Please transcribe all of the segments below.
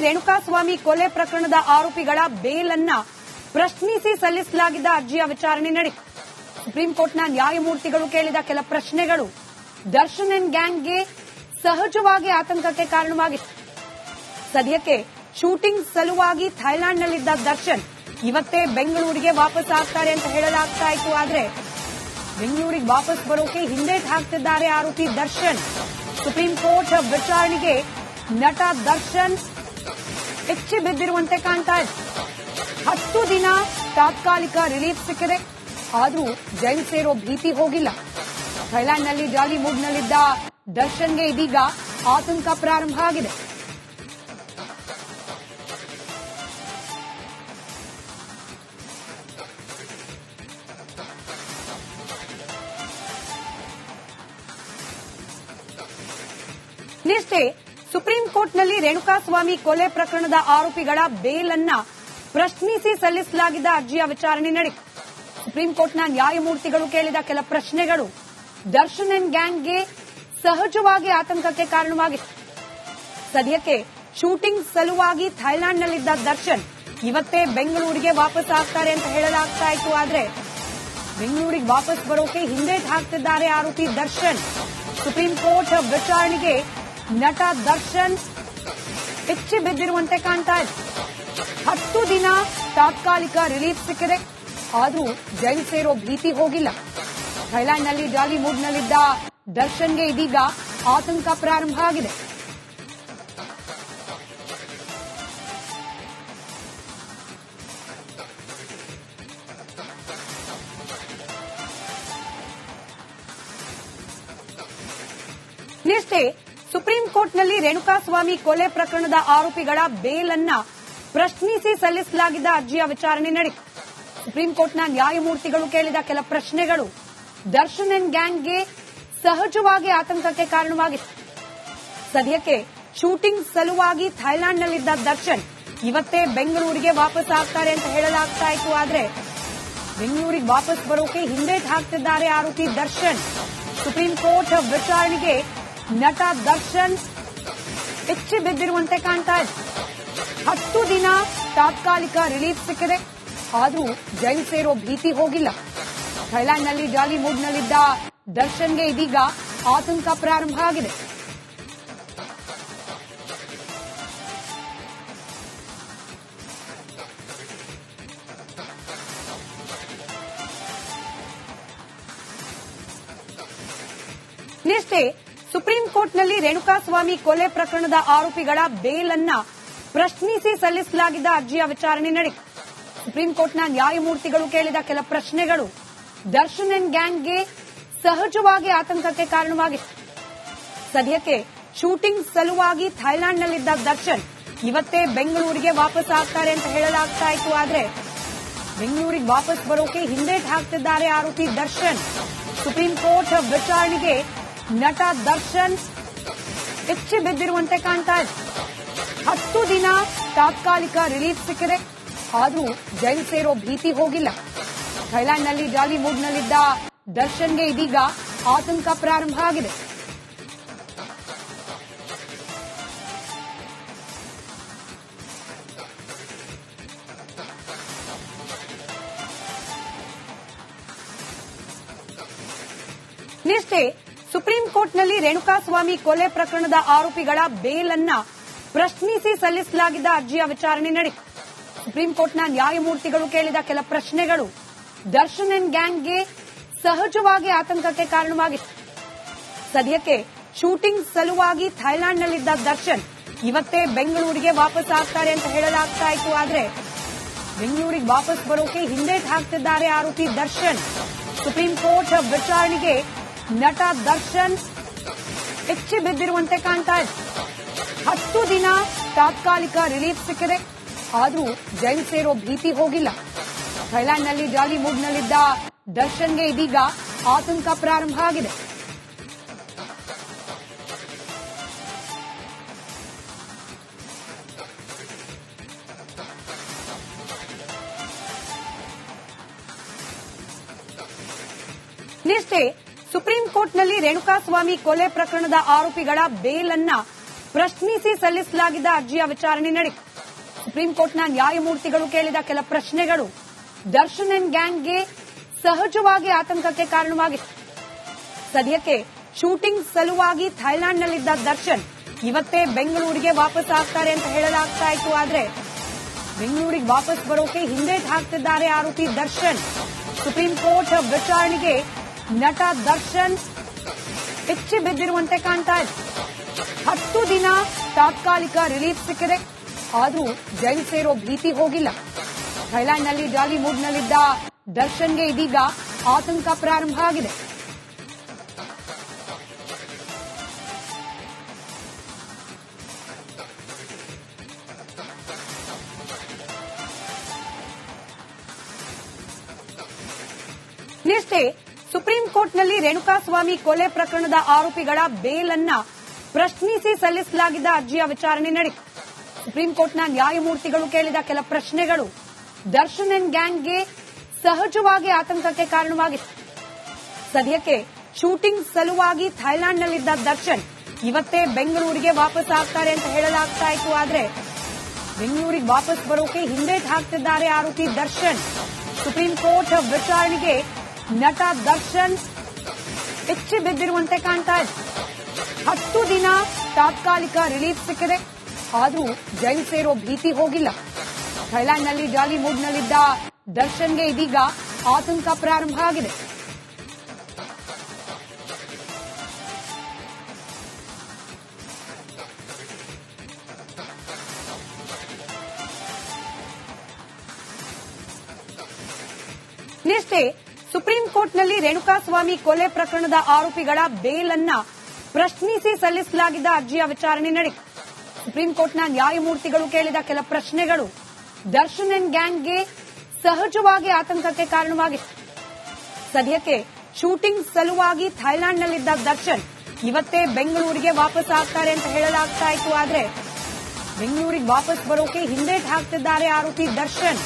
ರೇಣುಕಾಸ್ವಾಮಿ ಕೊಲೆ ಪ್ರಕರಣದ ಆರೋಪಿಗಳ ಬೇಲ್ ಅನ್ನ ಪ್ರಶ್ನಿಸಿ ಸಲ್ಲಿಸಲಾಗಿದ್ದ ಅರ್ಜಿಯ ವಿಚಾರಣೆ ನಡೆಯಿತು. ಸುಪ್ರೀಂ ಕೋರ್ಟ್ನ ನ್ಯಾಯಮೂರ್ತಿಗಳು ಕೇಳಿದ ಕೆಲ ಪ್ರಶ್ನೆಗಳು ದರ್ಶನ್ ಅಂಡ್ ಗ್ಯಾಂಗ್ಗೆ ಸಹಜವಾಗಿ ಆತಂಕಕ್ಕೆ ಕಾರಣವಾಗಿತ್ತು. ಸದ್ಯಕ್ಕೆ ಶೂಟಿಂಗ್ ಸಲುವಾಗಿ ಥೈಲ್ಯಾಂಡ್ನಲ್ಲಿದ್ದ ದರ್ಶನ್ ಇವತ್ತೇ ಬೆಂಗಳೂರಿಗೆ ವಾಪಸ್ ಆಗ್ತಾರೆ ಅಂತ ಹೇಳಲಾಗ್ತಾ ಇತ್ತು. ಆದರೆ ಬೆಂಗಳೂರಿಗೆ ವಾಪಸ್ ಬರೋಕೆ ಹಿಂದೇಟು ಹಾಕ್ತಿದ್ದಾರೆ ಆರೋಪಿ ದರ್ಶನ್. ಸುಪ್ರೀಂ ಕೋರ್ಟ್ ವಿಚಾರಣೆಗೆ ನಟ ದರ್ಶನ್ ಹೆಚ್ಚಿ ಬಿದ್ದಿರುವಂತೆ ಕಾಣ್ತಾ ಇದೆ. 10 ದಿನ ತಾತ್ಕಾಲಿಕ ರಿಲೀಫ್ ಸಿಕ್ಕಿದೆ. ಆದರೂ ಜೈಲು ಸೇರೋ ಭೀತಿ ಹೋಗಿಲ್ಲ. ಥೈಲ್ಯಾಂಡ್ನಲ್ಲಿ ಜಾಲಿ ಮೂಡ್ನಲ್ಲಿದ್ದ ದರ್ಶನ್ಗೆ ಇದೀಗ ಆತಂಕ ಪ್ರಾರಂಭ ಆಗಿದೆ. ನಿಷ್ಠೆ ಸುಪ್ರೀಂ ಕೋರ್ಟ್ನಲ್ಲಿ ರೇಣುಕಾಸ್ವಾಮಿ ಕೊಲೆ ಪ್ರಕರಣದ ಆರೋಪಿಗಳ ಬೇಲ್ ಅನ್ನ ಪ್ರಶ್ನಿಸಿ ಸಲ್ಲಿಸಲಾಗಿದ್ದ ಅರ್ಜಿಯ ವಿಚಾರಣೆ ನಡೆಯಿತು. ಸುಪ್ರೀಂ ಕೋರ್ಟ್ನ ನ್ಯಾಯಮೂರ್ತಿಗಳು ಕೇಳಿದ ಕೆಲ ಪ್ರಶ್ನೆಗಳು ದರ್ಶನ್ ಅಂಡ್ ಗ್ಯಾಂಗ್ಗೆ ಸಹಜವಾಗಿ ಆತಂಕಕ್ಕೆ ಕಾರಣವಾಗಿತ್ತು. ಸದ್ಯಕ್ಕೆ ಶೂಟಿಂಗ್ ಸಲುವಾಗಿ ಥೈಲ್ಯಾಂಡ್ನಲ್ಲಿದ್ದ ದರ್ಶನ್ ಇವತ್ತೇ ಬೆಂಗಳೂರಿಗೆ ವಾಪಸ್ ಆಗ್ತಾರೆ ಅಂತ ಹೇಳಲಾಗ್ತಾ ಇತ್ತು. ಆದರೆ ಬೆಂಗಳೂರಿಗೆ ವಾಪಸ್ ಬರೋಕೆ ಹಿಂದೇಟು ಹಾಕ್ತಿದ್ದಾರೆ ಆರೋಪಿ ದರ್ಶನ್. ಸುಪ್ರೀಂ ಕೋರ್ಟ್ ವಿಚಾರಣೆಗೆ ನಟ ದರ್ಶನ್ ಹೆಚ್ಚಿ ಬಿದ್ದಿರುವಂತೆ ಕಾಣ್ತಾ ಇದೆ. 10 ದಿನ ತಾತ್ಕಾಲಿಕ ರಿಲೀಫ್ ಸಿಕ್ಕಿದೆ. ಆದರೂ ಜೈಲು ಸೇರೋ ಭೀತಿ ಹೋಗಿಲ್ಲ. ಥೈಲ್ಯಾಂಡ್ನಲ್ಲಿ ಜಾಲಿ ಮೂಡ್ನಲ್ಲಿದ್ದ ದರ್ಶನ್ಗೆ ಇದೀಗ ಆತಂಕ ಪ್ರಾರಂಭ ಆಗಿದೆ. ನಿಷ್ಠೆ ಸುಪ್ರೀಂ ಕೋರ್ಟ್ನಲ್ಲಿ ರೇಣುಕಾಸ್ವಾಮಿ ಕೊಲೆ ಪ್ರಕರಣದ ಆರೋಪಿಗಳ ಬೇಲ್ ಅನ್ನ ಪ್ರಶ್ನಿಸಿ ಸಲ್ಲಿಸಲಾಗಿದ್ದ ಅರ್ಜಿಯ ವಿಚಾರಣೆ ನಡೆಯಿತು. ಸುಪ್ರೀಂ ಕೋರ್ಟ್ನ ನ್ಯಾಯಮೂರ್ತಿಗಳು ಕೇಳಿದ ಕೆಲ ಪ್ರಶ್ನೆಗಳು ದರ್ಶನ್ ಅಂಡ್ ಗ್ಯಾಂಗ್ಗೆ ಸಹಜವಾಗಿ ಆತಂಕಕ್ಕೆ ಕಾರಣವಾಗಿತ್ತು. ಸದ್ಯಕ್ಕೆ ಶೂಟಿಂಗ್ ಸಲುವಾಗಿ ಥೈಲ್ಯಾಂಡ್ನಲ್ಲಿದ್ದ ದರ್ಶನ್ ಇವತ್ತೇ ಬೆಂಗಳೂರಿಗೆ ವಾಪಸ್ ಆಗ್ತಾರೆ ಅಂತ ಹೇಳಲಾಗ್ತಾ ಇತ್ತು. ಆದರೆ ಬೆಂಗಳೂರಿಗೆ ವಾಪಸ್ ಬರೋಕೆ ಹಿಂದೇಟು ಹಾಕ್ತಿದ್ದಾರೆ ಆರೋಪಿ ದರ್ಶನ್. ಸುಪ್ರೀಂ ಕೋರ್ಟ್ ವಿಚಾರಣೆಗೆ ನಟ ದರ್ಶನ್ ಹೆಚ್ಚಿ ಬಿದ್ದಿರುವಂತೆ ಕಾಣ್ತಾ ಇದೆ. 10 ದಿನ ತಾತ್ಕಾಲಿಕ ರಿಲೀಫ್ ಸಿಕ್ಕಿದೆ. ಆದರೂ ಜೈಲು ಸೇರೋ ಭೀತಿ ಹೋಗಿಲ್ಲ. ಥೈಲ್ಯಾಂಡ್ನಲ್ಲಿ ಜಾಲಿ ಮೂಡ್ನಲ್ಲಿದ್ದ ದರ್ಶನ್ಗೆ ಇದೀಗ ಆತಂಕ ಪ್ರಾರಂಭ ಆಗಿದೆ. ನಿಷ್ಠೆ ಸುಪ್ರೀಂ ಕೋರ್ಟ್ನಲ್ಲಿ ರೇಣುಕಾಸ್ವಾಮಿ ಕೊಲೆ ಪ್ರಕರಣದ ಆರೋಪಿಗಳ ಬೇಲ್ ಅನ್ನ ಪ್ರಶ್ನಿಸಿ ಸಲ್ಲಿಸಲಾಗಿದ್ದ ಅರ್ಜಿಯ ವಿಚಾರಣೆ ನಡೆಯಿತು. ಸುಪ್ರೀಂ ಕೋರ್ಟ್ನ ನ್ಯಾಯಮೂರ್ತಿಗಳು ಕೇಳಿದ ಕೆಲ ಪ್ರಶ್ನೆಗಳು ದರ್ಶನ್ ಅಂಡ್ ಗ್ಯಾಂಗ್ಗೆ ಸಹಜವಾಗಿ ಆತಂಕಕ್ಕೆ ಕಾರಣವಾಗಿತ್ತು. ಸದ್ಯಕ್ಕೆ ಶೂಟಿಂಗ್ ಸಲುವಾಗಿ ಥೈಲ್ಯಾಂಡ್ನಲ್ಲಿದ್ದ ದರ್ಶನ್ ಇವತ್ತೇ ಬೆಂಗಳೂರಿಗೆ ವಾಪಸ್ ಆಗ್ತಾರೆ ಅಂತ ಹೇಳಲಾಗ್ತಾ ಇತ್ತು. ಆದರೆ ಬೆಂಗಳೂರಿಗೆ ವಾಪಸ್ ಬರೋಕೆ ಹಿಂದೇಟು ಹಾಕ್ತಿದ್ದಾರೆ ಆರೋಪಿ ದರ್ಶನ್. ಸುಪ್ರೀಂ ಕೋರ್ಟ್ ವಿಚಾರಣೆಗೆ ನಟ ದರ್ಶನ್ ಹೆಚ್ಚಿ ಬಿದ್ದಿರುವಂತೆ ಕಾಣ್ತಾ ಇದೆ. 10 ದಿನ ತಾತ್ಕಾಲಿಕ ರಿಲೀಫ್ ಸಿಕ್ಕಿದೆ. ಆದರೂ ಜೈಲು ಸೇರೋ ಭೀತಿ ಹೋಗಿಲ್ಲ. ಥೈಲ್ಯಾಂಡ್ನಲ್ಲಿ ಜಾಲಿ ಮೂಡ್ನಲ್ಲಿದ್ದ ದರ್ಶನ್ಗೆ ಇದೀಗ ಆತಂಕ ಪ್ರಾರಂಭ ಆಗಿದೆ. ನಿಷ್ಠೆ ಸುಪ್ರೀಂ ಕೋರ್ಟ್ನಲ್ಲಿ ರೇಣುಕಾಸ್ವಾಮಿ ಕೊಲೆ ಪ್ರಕರಣದ ಆರೋಪಿಗಳ ಬೇಲ್ ಅನ್ನ ಪ್ರಶ್ನಿಸಿ ಸಲ್ಲಿಸಲಾಗಿದ್ದ ಅರ್ಜಿಯ ವಿಚಾರಣೆ ನಡೆಯಿತು. ಸುಪ್ರೀಂ ಕೋರ್ಟ್ನ ನ್ಯಾಯಮೂರ್ತಿಗಳು ಕೇಳಿದ ಕೆಲ ಪ್ರಶ್ನೆಗಳು ದರ್ಶನ್ ಅಂಡ್ ಗ್ಯಾಂಗ್ಗೆ ಸಹಜವಾಗಿ ಆತಂಕಕ್ಕೆ ಕಾರಣವಾಗಿತ್ತು. ಸದ್ಯಕ್ಕೆ ಶೂಟಿಂಗ್ ಸಲುವಾಗಿ ಥೈಲ್ಯಾಂಡ್ನಲ್ಲಿದ್ದ ದರ್ಶನ್ ಇವತ್ತೇ ಬೆಂಗಳೂರಿಗೆ ವಾಪಸ್ ಆಗ್ತಾರೆ ಅಂತ ಹೇಳಲಾಗ್ತಾ ಇತ್ತು. ಆದರೆ ಬೆಂಗಳೂರಿಗೆ ವಾಪಸ್ ಬರೋಕೆ ಹಿಂದೇಟು ಹಾಕ್ತಿದ್ದಾರೆ ಆರೋಪಿ ದರ್ಶನ್. ಸುಪ್ರೀಂ ಕೋರ್ಟ್ ವಿಚಾರಣೆಗೆ ನಟ ದರ್ಶನ್ ಹೆಚ್ಚಿ ಬಿದ್ದಿರುವಂತೆ ಕಾಣ್ತಾ ಇದೆ. 10 ದಿನ ತಾತ್ಕಾಲಿಕ ರಿಲೀಫ್ ಸಿಕ್ಕಿದೆ. ಆದರೂ ಜೈಲು ಸೇರೋ ಭೀತಿ ಹೋಗಿಲ್ಲ. ಥೈಲ್ಯಾಂಡ್ನಲ್ಲಿ ಜಾಲಿ ಮೂಡ್ನಲ್ಲಿದ್ದ ದರ್ಶನ್ಗೆ ಇದೀಗ ಆತಂಕ ಪ್ರಾರಂಭ ಆಗಿದೆ. ನಿಷ್ಠೆ ಸುಪ್ರೀಂ ಕೋರ್ಟ್ನಲ್ಲಿ ರೇಣುಕಾಸ್ವಾಮಿ ಕೊಲೆ ಪ್ರಕರಣದ ಆರೋಪಿಗಳ ಬೇಲ್ ಅನ್ನ ಪ್ರಶ್ನಿಸಿ ಸಲ್ಲಿಸಲಾಗಿದ್ದ ಅರ್ಜಿಯ ವಿಚಾರಣೆ ನಡೆಯಿತು. ಸುಪ್ರೀಂ ಕೋರ್ಟ್ನ ನ್ಯಾಯಮೂರ್ತಿಗಳು ಕೇಳಿದ ಕೆಲ ಪ್ರಶ್ನೆಗಳು ದರ್ಶನ್ ಅಂಡ್ ಗ್ಯಾಂಗ್ಗೆ ಸಹಜವಾಗಿ ಆತಂಕಕ್ಕೆ ಕಾರಣವಾಗಿತ್ತು. ಸದ್ಯಕ್ಕೆ ಶೂಟಿಂಗ್ ಸಲುವಾಗಿ ಥೈಲ್ಯಾಂಡ್ನಲ್ಲಿದ್ದ ದರ್ಶನ್ ಇವತ್ತೇ ಬೆಂಗಳೂರಿಗೆ ವಾಪಸ್ ಆಗ್ತಾರೆ ಅಂತ ಹೇಳಲಾಗ್ತಾ ಇತ್ತು. ಆದರೆ ಬೆಂಗಳೂರಿಗೆ ವಾಪಸ್ ಬರೋಕೆ ಹಿಂದೇಟು ಹಾಕ್ತಿದ್ದಾರೆ ಆರೋಪಿ ದರ್ಶನ್. ಸುಪ್ರೀಂ ಕೋರ್ಟ್ ವಿಚಾರಣೆಗೆ ನಟ ದರ್ಶನ್ ಪಿಚ್ಚಿ ಬಿದ್ದಿರುವಂತೆ ಕಾಣ್ತಾ ಇದೆ. 10 ದಿನ ತಾತ್ಕಾಲಿಕ ರಿಲೀಫ್ ಸಿಕ್ಕಿದೆ. ಆದರೂ ಜೈಲು ಸೇರೋ ಭೀತಿ ಹೋಗಿಲ್ಲ. ಥೈಲ್ಯಾಂಡ್ನಲ್ಲಿ ಜಾಲಿ ಮೂಡ್ನಲ್ಲಿದ್ದ ದರ್ಶನ್ಗೆ ಇದೀಗ ಆತಂಕ ಪ್ರಾರಂಭ ಆಗಿದೆ. ನಿನ್ನೆ ಸುಪ್ರೀಂ ಕೋರ್ಟ್ನಲ್ಲಿ ರೇಣುಕಾಸ್ವಾಮಿ ಕೊಲೆ ಪ್ರಕರಣದ ಆರೋಪಿಗಳ ಬೇಲ್ ಅನ್ನ ಪ್ರಶ್ನಿಸಿ ಸಲ್ಲಿಸಲಾಗಿದ್ದ ಅರ್ಜಿಯ ವಿಚಾರಣೆ ನಡೆಯಿತು. ಸುಪ್ರೀಂ ಕೋರ್ಟ್ನ ನ್ಯಾಯಮೂರ್ತಿಗಳು ಕೇಳಿದ ಕೆಲ ಪ್ರಶ್ನೆಗಳು ದರ್ಶನ್ ಅಂಡ್ ಗ್ಯಾಂಗ್ಗೆ ಸಹಜವಾಗಿ ಆತಂಕಕ್ಕೆ ಕಾರಣವಾಗಿತ್ತು. ಸದ್ಯಕ್ಕೆ ಶೂಟಿಂಗ್ ಸಲುವಾಗಿ ಥೈಲ್ಯಾಂಡ್ನಲ್ಲಿದ್ದ ದರ್ಶನ್ ಇವತ್ತೇ ಬೆಂಗಳೂರಿಗೆ ವಾಪಸ್ ಆಗ್ತಾರೆ ಅಂತ ಹೇಳಲಾಗ್ತಾ ಇತ್ತು. ಆದರೆ ಬೆಂಗಳೂರಿಗೆ ವಾಪಸ್ ಬರೋಕೆ ಹಿಂದೇಟು ಹಾಕ್ತಿದ್ದಾರೆ ಆರೋಪಿ ದರ್ಶನ್. ಸುಪ್ರೀಂ ಕೋರ್ಟ್ ವಿಚಾರಣೆಗೆ ನಟ ದರ್ಶನ್ ಪಿಚ್ಚಿ ಬಿದ್ದಿರುವಂತೆ ಕಾಣ್ತಾ ಇದೆ. 10 ದಿನ ತಾತ್ಕಾಲಿಕ ರಿಲೀಫ್ ಸಿಕ್ಕಿದೆ. ಆದರೂ ಜೈಲು ಸೇರೋ ಭೀತಿ ಹೋಗಿಲ್ಲ. ಥೈಲ್ಯಾಂಡ್ನಲ್ಲಿ ಜಾಲಿ ಮೂಡ್ನಲ್ಲಿದ್ದ ದರ್ಶನ್ಗೆ ಇದೀಗ ಆತಂಕ ಪ್ರಾರಂಭ ಆಗಿದೆ. ನಿನ್ನೆ ಸುಪ್ರೀಂ ಕೋರ್ಟ್ನಲ್ಲಿ ರೇಣುಕಾಸ್ವಾಮಿ ಕೊಲೆ ಪ್ರಕರಣದ ಆರೋಪಿಗಳ ಬೇಲ್ ಅನ್ನ ಪ್ರಶ್ನಿಸಿ ಸಲ್ಲಿಸಲಾಗಿದ್ದ ಅರ್ಜಿಯ ವಿಚಾರಣೆ ನಡೆಯಿತು. ಸುಪ್ರೀಂ ಕೋರ್ಟ್ನ ನ್ಯಾಯಮೂರ್ತಿಗಳು ಕೇಳಿದ ಕೆಲ ಪ್ರಶ್ನೆಗಳು ದರ್ಶನ್ ಅಂಡ್ ಗ್ಯಾಂಗ್ಗೆ ಸಹಜವಾಗಿ ಆತಂಕಕ್ಕೆ ಕಾರಣವಾಗಿತ್ತು. ಸದ್ಯಕ್ಕೆ ಶೂಟಿಂಗ್ ಸಲುವಾಗಿ ಥೈಲ್ಯಾಂಡ್ನಲ್ಲಿದ್ದ ದರ್ಶನ್ ಇವತ್ತೇ ಬೆಂಗಳೂರಿಗೆ ವಾಪಸ್ ಆಗ್ತಾರೆ ಅಂತ ಹೇಳಲಾಗ್ತಾ ಇತ್ತು. ಆದರೆ ಬೆಂಗಳೂರಿಗೆ ವಾಪಸ್ ಬರೋಕೆ ಹಿಂದೇಟು ಹಾಕ್ತಿದ್ದಾರೆ ಆರೋಪಿ ದರ್ಶನ್.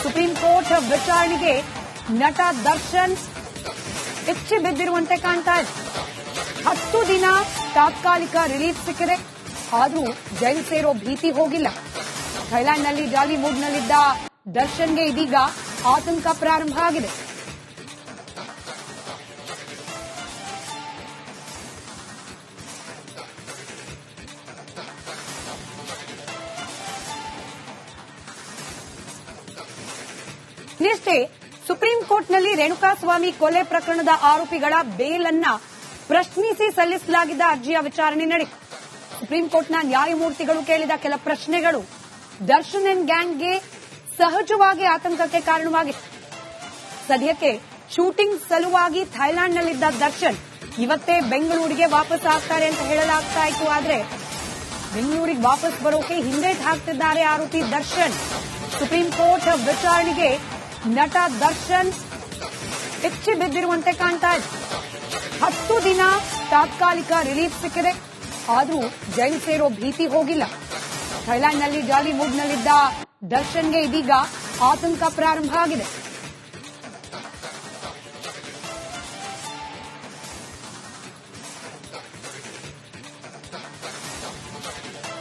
ಸುಪ್ರೀಂ ಕೋರ್ಟ್ ವಿಚಾರಣೆಗೆ ನಟ ದರ್ಶನ್ ಪಿಚ್ಚಿ ಬಿದ್ದಿರುವಂತೆ ಕಾಣ್ತಾ ಇದೆ. 10 ದಿನ ತಾತ್ಕಾಲಿಕ ರಿಲೀಫ್ ಸಿಕ್ಕಿದೆ. ಆದರೂ ಜೈಲು ಸೇರೋ ಭೀತಿ ಹೋಗಿಲ್ಲ. ಥೈಲ್ಯಾಂಡ್ನಲ್ಲಿ ಜಾಲಿ ಮೂಡ್ನಲ್ಲಿದ್ದ ದರ್ಶನ್ಗೆ ಇದೀಗ ಆತಂಕ ಪ್ರಾರಂಭ ಆಗಿದೆ. ನಿನ್ನೆ ಸುಪ್ರೀಂ ಕೋರ್ಟ್ನಲ್ಲಿ ರೇಣುಕಾಸ್ವಾಮಿ ಕೊಲೆ ಪ್ರಕರಣದ ಆರೋಪಿಗಳ ಬೇಲ್ ಅನ್ನ ಪ್ರಶ್ನಿಸಿ ಸಲ್ಲಿಸಲಾಗಿದ್ದ ಅರ್ಜಿಯ ವಿಚಾರಣೆ ನಡೆಯಿತು. ಸುಪ್ರೀಂ ಕೋರ್ಟ್ನ ನ್ಯಾಯಮೂರ್ತಿಗಳು ಕೇಳಿದ ಕೆಲ ಪ್ರಶ್ನೆಗಳು ದರ್ಶನ್ ಅಂಡ್ ಗ್ಯಾಂಗ್ಗೆ ಸಹಜವಾಗಿ ಆತಂಕಕ್ಕೆ ಕಾರಣವಾಗಿತ್ತು. ಸದ್ಯಕ್ಕೆ ಶೂಟಿಂಗ್ ಸಲುವಾಗಿ ಥೈಲ್ಯಾಂಡ್ನಲ್ಲಿದ್ದ ದರ್ಶನ್ ಇವತ್ತೇ ಬೆಂಗಳೂರಿಗೆ ವಾಪಸ್ ಆಗ್ತಾರೆ ಅಂತ ಹೇಳಲಾಗ್ತಾ ಇತ್ತು. ಆದರೆ ಬೆಂಗಳೂರಿಗೆ ವಾಪಸ್ ಬರೋಕೆ ಹಿಂದೇಟು ಹಾಕ್ತಿದ್ದಾರೆ ಆರೋಪಿ ದರ್ಶನ್. ಸುಪ್ರೀಂ ಕೋರ್ಟ್ ವಿಚಾರಣೆಗೆ ನಟ ದರ್ಶನ್ ಪಿಚ್ಚಿ ಬಿದ್ದಿರುವಂತೆ ಕಾಣ್ತಾ ಇದೆ. 10 ದಿನ ತಾತ್ಕಾಲಿಕ ರಿಲೀಫ್ ಸಿಕ್ಕಿದೆ. ಆದರೂ ಜೈಲು ಸೇರೋ ಭೀತಿ ಹೋಗಿಲ್ಲ. ಥೈಲ್ಯಾಂಡ್ನಲ್ಲಿ ಜಾಲಿ ಮೂಡ್ನಲ್ಲಿದ್ದ ದರ್ಶನ್ಗೆ ಇದೀಗ ಆತಂಕ ಪ್ರಾರಂಭ ಆಗಿದೆ.